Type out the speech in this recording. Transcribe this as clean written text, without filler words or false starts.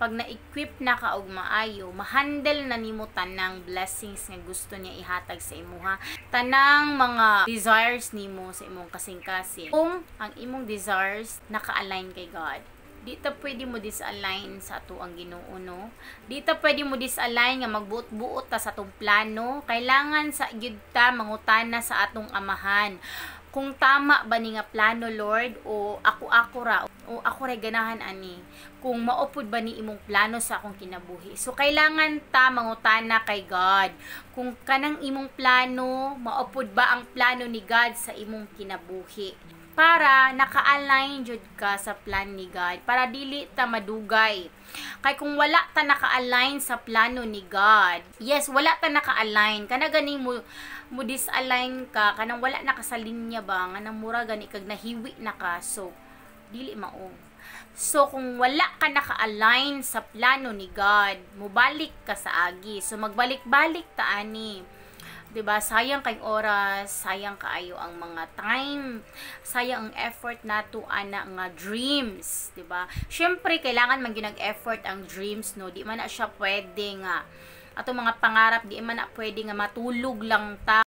pag na-equip na ka og maayo, ma-handle na nimo tanang blessings nga gusto niya ihatag sa imuha, tanang mga desires nimo sa imong kasing-kasing. Kung ang imong desires naka-align kay God, di ta pwede mo disalign sa ato ang Ginoo, no? Di ta pwede mo disalign nga magbuot-buot ta sa atong plano. Kailangan sa gyud ta mangutana sa atong Amahan kung tama ba ni nga plano, Lord, o ako ra o ako ra ganahan ani, kung maupod ba ni imong plano sa akong kinabuhi. So kailangan ta mangutana kay God kung kanang imong plano, maupod ba ang plano ni God sa imong kinabuhi, para naka-align jud ka sa plan ni God, para dili ta madugay. Kay kung wala ta naka-align sa plano ni God, yes, wala ta naka-align, kana gani mo disalign ka, kanang wala na ka sa linya ba, nga nang mura gani kag nahiwi na ka, so dili mao. So kung wala ka naka-align sa plano ni God, mubalik ka sa agi. So magbalik-balik ta ani. 'Di ba? Sayang kay oras, sayang kaayo ang mga time, sayang ang effort nato ana nga dreams, 'di ba? Syempre kailangan man gyud effort ang dreams, no? Di man na siya pwede nga ato mga pangarap, di man na pwede nga matulog lang ta